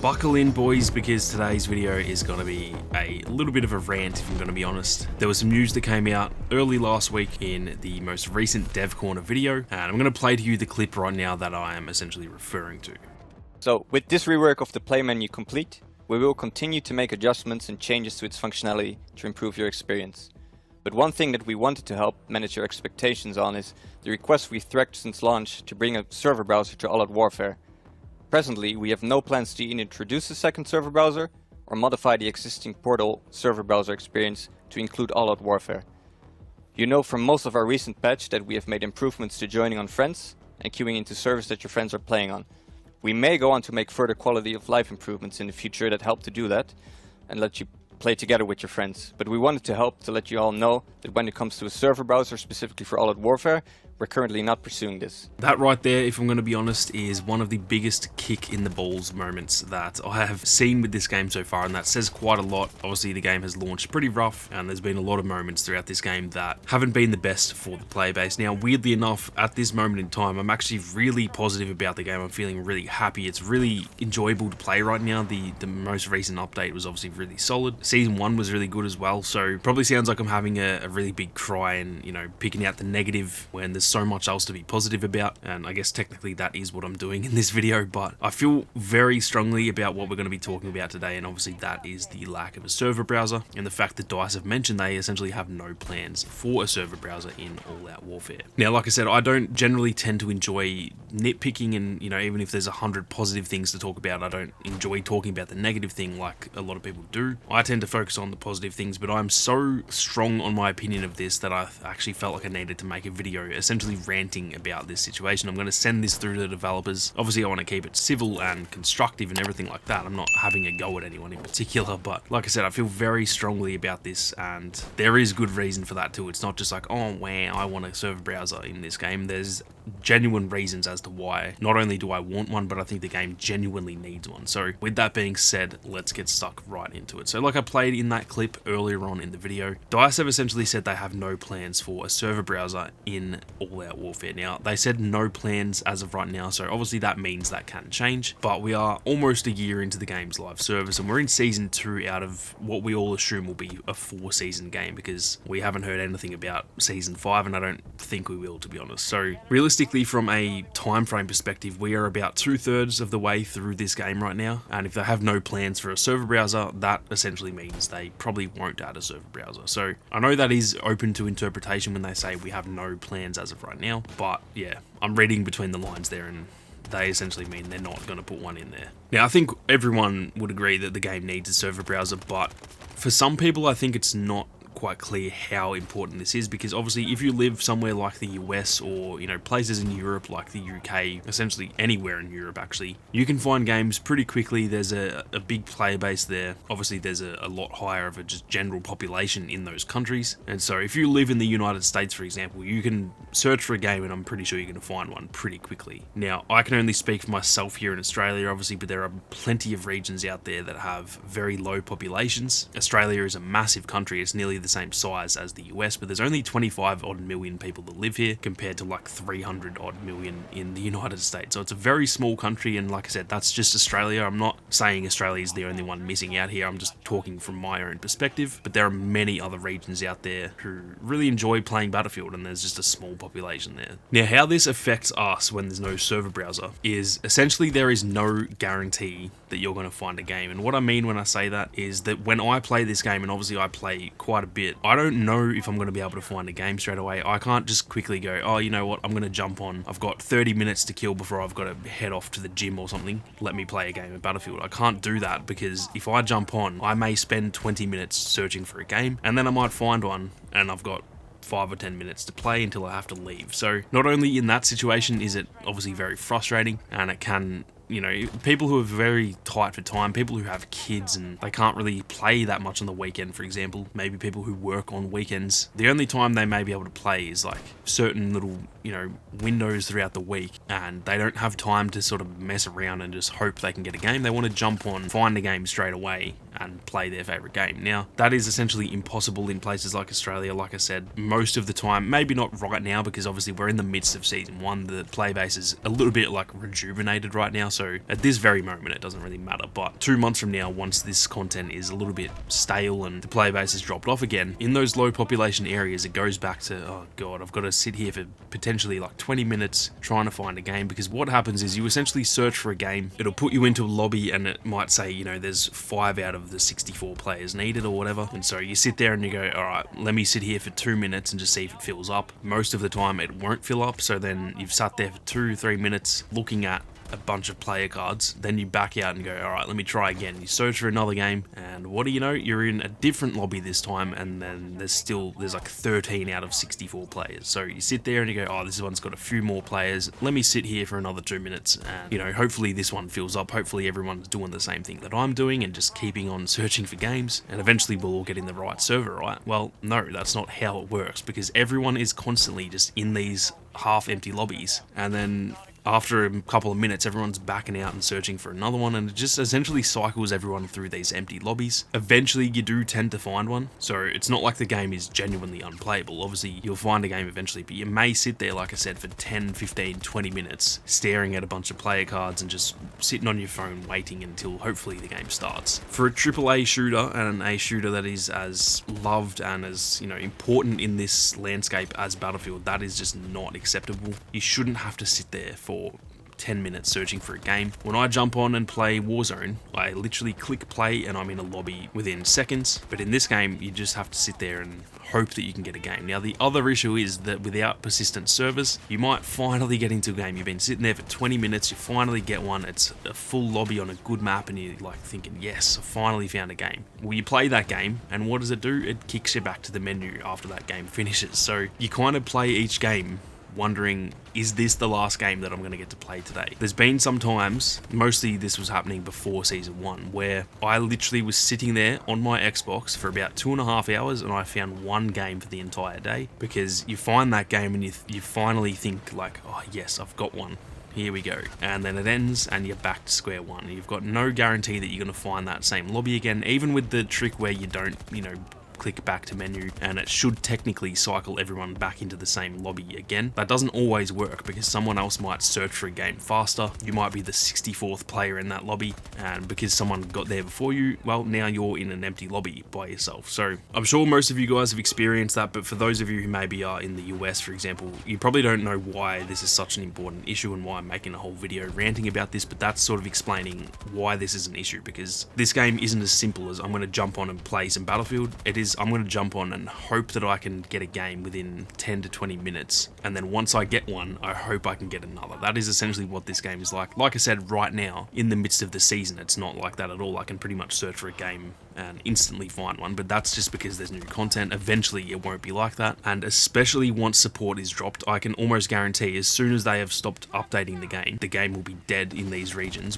Buckle in, boys, because today's video is going to be a little bit of a rant, if I'm going to be honest. There was some news that came out early last week in the most recent Dev Corner video, and I'm going to play to you the clip right now that I am essentially referring to. So, with this rework of the play menu complete, we will continue to make adjustments and changes to its functionality to improve your experience. But one thing that we wanted to help manage your expectations on is the request we've tracked since launch to bring a server browser to All Out Warfare. Presently, we have no plans to either introduce a second server browser or modify the existing Portal server browser experience to include All Out Warfare. You know from most of our recent patch that we have made improvements to joining on friends and queuing into servers that your friends are playing on. We may go on to make further quality of life improvements in the future that help to do that and let you play together with your friends, but we wanted to help to let you all know that when it comes to a server browser specifically for All Out Warfare, we're currently not pursuing this. That right there, if I'm going to be honest, is one of the biggest kick in the balls moments that I have seen with this game so far, and that says quite a lot. Obviously the game has launched pretty rough, and there's been a lot of moments throughout this game that haven't been the best for the player base. Now, weirdly enough, at this moment in time, I'm actually really positive about the game. I'm feeling really happy. It's really enjoyable to play right now. The most recent update was obviously really solid. Season 1 was really good as well, so probably sounds like I'm having a really big cry and, you know, picking out the negative when there's so much else to be positive about, and I guess technically that is what I'm doing in this video. But I feel very strongly about what we're going to be talking about today, and obviously that is the lack of a server browser and the fact that DICE have mentioned they essentially have no plans for a server browser in All Out Warfare. Now, like I said, I don't generally tend to enjoy nitpicking, and, you know, even if there's 100 positive things to talk about, I don't enjoy talking about the negative thing like a lot of people do. I tend to focus on the positive things, but I'm so strong on my opinion of this that I actually felt like I needed to make a video essentially ranting about this situation. I'm going to send this through to the developers. Obviously I want to keep it civil and constructive and everything like that. I'm not having a go at anyone in particular, but like I said, I feel very strongly about this, and there is good reason for that too. It's not just like, oh wow, I want a server browser in this game. There's genuine reasons as to why. Not only do I want one, but I think the game genuinely needs one. So with that being said, let's get stuck right into it. So like I played in that clip earlier on in the video, DICE have essentially said they have no plans for a server browser in All Out Warfare. Now, they said no plans as of right now, so obviously that means that can change, but we are almost a year into the game's live service, and we're in Season 2 out of what we all assume will be a 4-season game, because we haven't heard anything about Season 5, and I don't think we will, to be honest. So realistically, from a time frame perspective, we are about 2/3 of the way through this game right now, and if they have no plans for a server browser, that essentially means they probably won't add a server browser. So I know that is open to interpretation when they say we have no plans as of right now, but yeah, I'm reading between the lines there, and they essentially mean they're not going to put one in there. Now, I think everyone would agree that the game needs a server browser, but for some people, I think it's not quite clear how important this is, because obviously if you live somewhere like the US, or, you know, places in Europe like the UK, essentially anywhere in Europe actually, you can find games pretty quickly. There's a big player base there. Obviously there's a lot higher of a just general population in those countries, and so if you live in the United States, for example, you can search for a game and I'm pretty sure you're going to find one pretty quickly. Now, I can only speak for myself here in Australia, obviously, but there are plenty of regions out there that have very low populations. Australia is a massive country. It's nearly the same size as the US, but there's only 25 odd million people that live here compared to like 300 odd million in the United States. So it's a very small country, and like I said, that's just Australia. I'm not saying Australia is the only one missing out here. I'm just talking from my own perspective, but there are many other regions out there who really enjoy playing Battlefield, and there's just a small population there. Now, how this affects us when there's no server browser is essentially there is no guarantee that you're going to find a game. And what I mean when I say that is that when I play this game, and obviously I play quite a bit, I don't know if I'm going to be able to find a game straight away. I can't just quickly go, oh, you know what, I'm going to jump on. I've got 30 minutes to kill before I've got to head off to the gym or something. Let me play a game of Battlefield. I can't do that, because if I jump on, I may spend 20 minutes searching for a game, and then I might find one, and I've got 5 or 10 minutes to play until I have to leave. So not only in that situation is it obviously very frustrating, and it can, you know, people who are very tight for time, people who have kids and they can't really play that much on the weekend, for example, maybe people who work on weekends, the only time they may be able to play is like certain little, you know, windows throughout the week, and they don't have time to sort of mess around and just hope they can get a game. They want to jump on, find a game straight away, and play their favorite game. Now, that is essentially impossible in places like Australia, like I said, most of the time. Maybe not right now, because obviously we're in the midst of Season 1. The play base is a little bit like rejuvenated right now, so at this very moment it doesn't really matter. But 2 months from now, once this content is a little bit stale and the player base has dropped off again, in those low population areas, it goes back to, oh god, I've got to sit here for potentially like 20 minutes trying to find a game. Because what happens is you essentially search for a game, it'll put you into a lobby and it might say, you know, there's 5 out of the 64 players needed or whatever, and so you sit there and you go, alright, let me sit here for 2 minutes and just see if it fills up. Most of the time it won't fill up, so then you've sat there for 2-3 minutes looking at a bunch of player cards, then you back out and go, alright, let me try again. You search for another game, and what do you know, you're in a different lobby this time, and then there's like 13 out of 64 players. So you sit there and you go, oh, this one's got a few more players, let me sit here for another 2 minutes, and you know, hopefully this one fills up, hopefully everyone's doing the same thing that I'm doing and just keeping on searching for games, and eventually we'll all get in the right server, right? Well, no, that's not how it works, because everyone is constantly just in these half-empty lobbies, and then after a couple of minutes, everyone's backing out and searching for another one, and it just essentially cycles everyone through these empty lobbies. Eventually, you do tend to find one, so it's not like the game is genuinely unplayable. Obviously, you'll find a game eventually, but you may sit there, like I said, for 10, 15, 20 minutes, staring at a bunch of player cards and just sitting on your phone waiting until hopefully the game starts. For a AAA shooter, and an A shooter that is as loved and as, you know, important in this landscape as Battlefield, that is just not acceptable. You shouldn't have to sit there for 10 minutes searching for a game. When I jump on and play Warzone, I literally click play and I'm in a lobby within seconds. But in this game, you just have to sit there and hope that you can get a game. Now, the other issue is that without persistent servers, you might finally get into a game. You've been sitting there for 20 minutes, you finally get one, it's a full lobby on a good map, and you're like thinking, yes, I finally found a game. Well, you play that game, and what does it do? It kicks you back to the menu after that game finishes. So you kind of play each game wondering, is this the last game that I'm going to get to play today? There's been some times, mostly this was happening before Season 1, where I literally was sitting there on my Xbox for about 2.5 hours and I found one game for the entire day, because you find that game and you finally think like, oh yes, I've got one. Here we go. And then it ends and you're back to square one. You've got no guarantee that you're going to find that same lobby again, even with the trick where you don't, you know, click back to menu, and it should technically cycle everyone back into the same lobby again. That doesn't always work, because someone else might search for a game faster. You might be the 64th player in that lobby, and because someone got there before you, well, now you're in an empty lobby by yourself. So I'm sure most of you guys have experienced that, but for those of you who maybe are in the US, for example, you probably don't know why this is such an important issue and why I'm making a whole video ranting about this, but that's sort of explaining why this is an issue, because this game isn't as simple as I'm going to jump on and play some Battlefield. It is, I'm going to jump on and hope that I can get a game within 10 to 20 minutes, and then once I get one, I hope I can get another. That is essentially what this game is like. Like I said, right now, in the midst of the season, it's not like that at all. I can pretty much search for a game and instantly find one, but that's just because there's new content. Eventually it won't be like that, and especially once support is dropped, I can almost guarantee as soon as they have stopped updating the game will be dead in these regions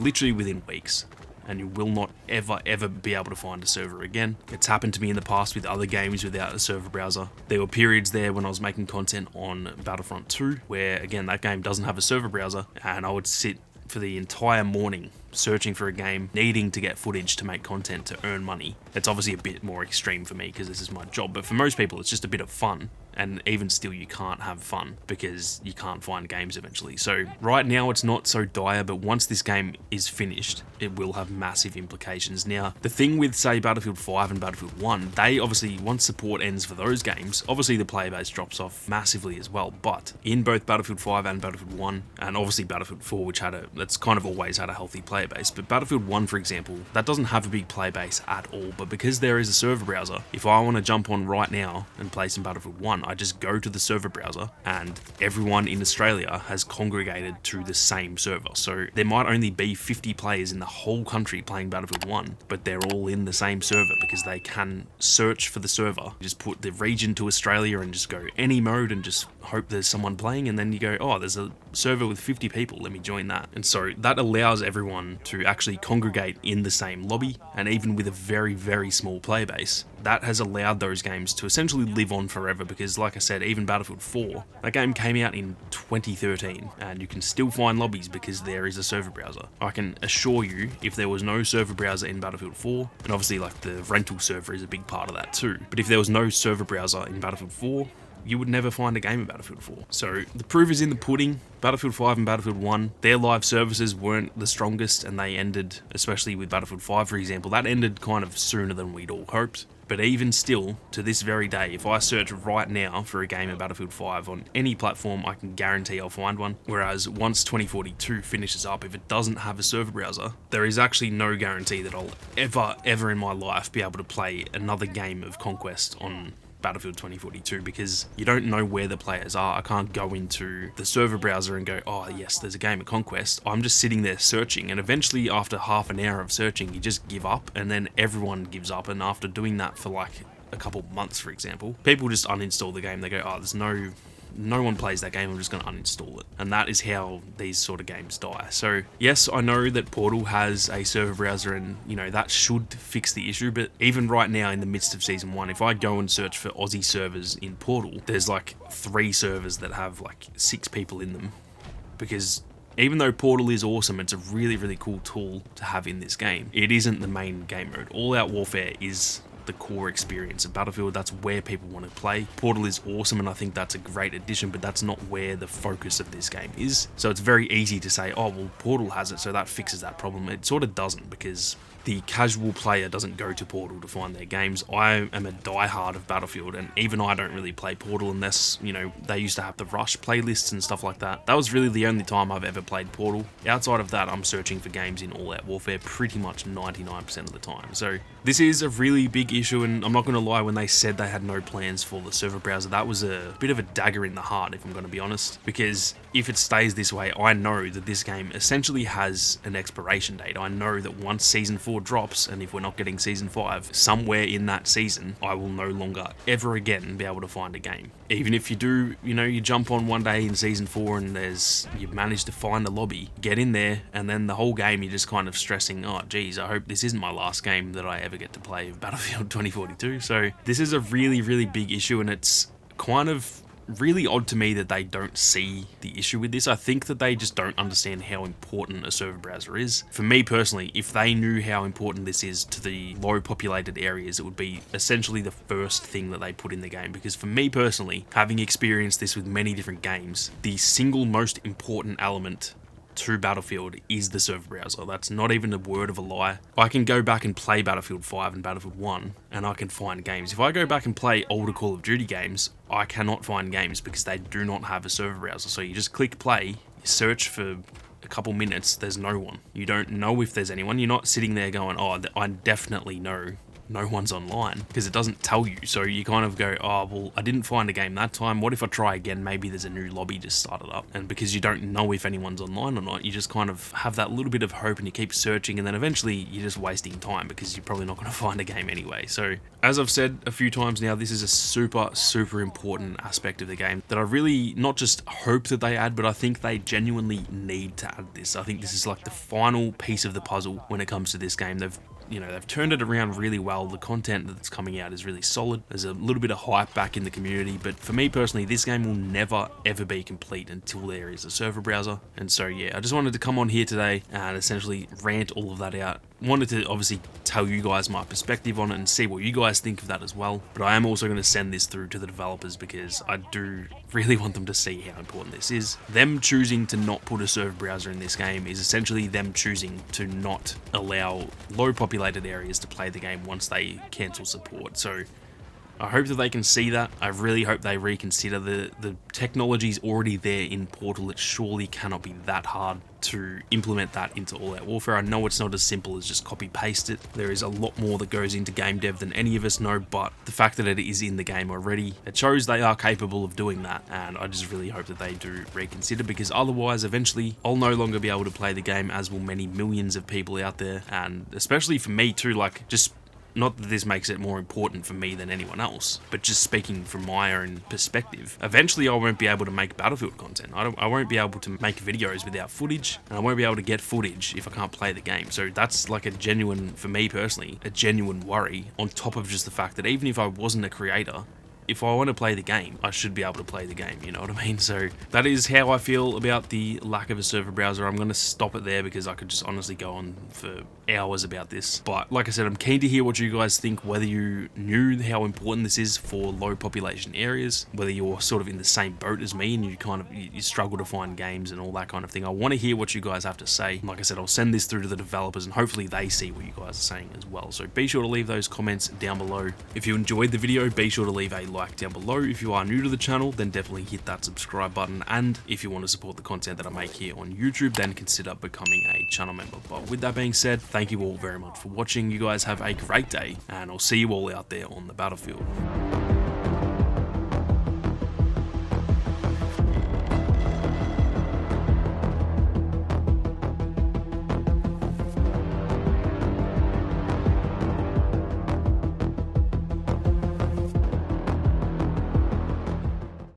literally within weeks, and you will not ever be able to find a server again. It's happened to me in the past with other games without a server browser. There were periods there when I was making content on Battlefront 2, where again, that game doesn't have a server browser, and I would sit for the entire morning searching for a game, needing to get footage to make content to earn money. It's obviously a bit more extreme for me because this is my job, but for most people it's just a bit of fun, and even still you can't have fun because you can't find games eventually. So right now it's not so dire, but once this game is finished, it will have massive implications. Now, the thing with, say, Battlefield 5 and Battlefield 1, they obviously, once support ends for those games, obviously the player base drops off massively as well, but in both Battlefield 5 and Battlefield 1, and obviously Battlefield 4, which that's kind of always had a healthy player base, but Battlefield 1, for example, that doesn't have a big player base at all, but because there is a server browser, if I want to jump on right now and play some Battlefield 1, I just go to the server browser, and everyone in Australia has congregated to the same server. So there might only be 50 players in the whole country playing Battlefield 1, but they're all in the same server because they can search for the server. You just put the region to Australia and just go any mode and just hope there's someone playing, and then you go, oh, there's a server with 50 people, let me join that. And so that allows everyone to actually congregate in the same lobby, and even with a very, very small player base, that has allowed those games to essentially live on forever, because like I said, even Battlefield 4, that game came out in 2013, and you can still find lobbies because there is a server browser. I can assure you, if there was no server browser in Battlefield 4, and obviously like the rental server is a big part of that too, but if there was no server browser in Battlefield 4, you would never find a game of Battlefield 4. So the proof is in the pudding. Battlefield 5 and Battlefield 1, their live services weren't the strongest, and they ended, especially with Battlefield 5 for example, that ended kind of sooner than we'd all hoped. But even still, to this very day, if I search right now for a game of Battlefield 5 on any platform, I can guarantee I'll find one. Whereas once 2042 finishes up, if it doesn't have a server browser, there is actually no guarantee that I'll ever in my life be able to play another game of Conquest on Battlefield 2042, because you don't know where the players are. I can't go into the server browser and go, oh yes, there's a game of Conquest. I'm just sitting there searching, and eventually after half an hour of searching, you just give up, and then everyone gives up. And after doing that for like a couple months, for example, people just uninstall the game. They go, oh, there's no one plays that game, I'm just going to uninstall it. And that is how these sort of games die. So yes, I know that Portal has a server browser, and you know that should fix the issue, but even right now in the midst of Season 1, if I go and search for Aussie servers in Portal, there's like 3 servers that have like 6 people in them, because even though Portal is awesome, it's a really cool tool to have in this game, it isn't the main game mode. All Out Warfare is the core experience of Battlefield. That's where people want to play. Portal is awesome, and I think that's a great addition, but that's not where the focus of this game is. So it's very easy to say, oh well, Portal has it, so that fixes that problem. It sort of doesn't, because the casual player doesn't go to Portal to find their games. I am a diehard of Battlefield, and even I don't really play Portal unless, you know, they used to have the Rush playlists and stuff like that. That was really the only time I've ever played Portal. Outside of that, I'm searching for games in All Out Warfare pretty much 99% of the time. So this is a really big issue, and I'm not going to lie, when they said they had no plans for the server browser, that was a bit of a dagger in the heart, if I'm going to be honest, because if it stays this way, I know that this game essentially has an expiration date. I know that once Season 4 drops, and if we're not getting Season 5, somewhere in that season, I will no longer ever again be able to find a game. Even if you do, you know, you jump on one day in Season 4 and you've managed to find a lobby, get in there, and then the whole game you're just kind of stressing, oh geez, I hope this isn't my last game that I ever get to play of Battlefield 2042. So this is a really big issue, and it's kind of really odd to me that they don't see the issue with this. I think that they just don't understand how important a server browser is. For me personally, if they knew how important this is to the low populated areas, it would be essentially the first thing that they put in the game. Because for me personally, having experienced this with many different games, the single most important element to Battlefield is the server browser. That's not even a word of a lie. I can go back and play Battlefield 5 and Battlefield 1, and I can find games. If I go back and play older Call of Duty games, I cannot find games because they do not have a server browser. So you just click play, you search for a couple minutes, there's no one. You don't know if there's anyone. You're not sitting there going, oh, I definitely know no one's online, because it doesn't tell you. So you kind of go, oh well, I didn't find a game that time, what if I try again, maybe there's a new lobby just started up. And because you don't know if anyone's online or not, you just kind of have that little bit of hope, and you keep searching, and then eventually you're just wasting time because you're probably not going to find a game anyway. So as I've said a few times now, this is a super important aspect of the game that I really not just hope that they add, but I think they genuinely need to add this. I think this is like the final piece of the puzzle when it comes to this game. They've turned it around really well. The content that's coming out is really solid. There's a little bit of hype back in the community, but for me personally, this game will never ever be complete until there is a server browser. And so yeah, I just wanted to come on here today and essentially rant all of that out. Wanted to obviously tell you guys my perspective on it and see what you guys think of that as well. But I am also going to send this through to the developers, because I do really want them to see how important this is. Them choosing to not put a server browser in this game is essentially them choosing to not allow low populated areas to play the game once they cancel support. So I hope that they can see that. I really hope they reconsider. The technology's already there in Portal. It surely cannot be that hard to implement that into All Out Warfare. I know it's not as simple as just copy paste it. There is a lot more that goes into game dev than any of us know, but the fact that it is in the game already, it shows they are capable of doing that, and I just really hope that they do reconsider, because otherwise eventually I'll no longer be able to play the game, as will many millions of people out there. And especially for me too, like, just not that this makes it more important for me than anyone else, but just speaking from my own perspective, eventually I won't be able to make Battlefield content. I won't be able to make videos without footage, and I won't be able to get footage if I can't play the game. So that's like a genuine, for me personally, a genuine worry, on top of just the fact that even if I wasn't a creator, if I want to play the game, I should be able to play the game, you know what I mean? So that is how I feel about the lack of a server browser. I'm going to stop it there because I could just honestly go on for hours about this. But like I said, I'm keen to hear what you guys think, whether you knew how important this is for low population areas, whether you're sort of in the same boat as me and you struggle to find games and all that kind of thing. I want to hear what you guys have to say. Like I said, I'll send this through to the developers and hopefully they see what you guys are saying as well. So be sure to leave those comments down below. If you enjoyed the video, be sure to leave a like down below. If you are new to the channel, then definitely hit that subscribe button. And if you want to support the content that I make here on YouTube, then consider becoming a channel member. But with that being said, thank you all very much for watching. You guys have a great day, and I'll see you all out there on the battlefield.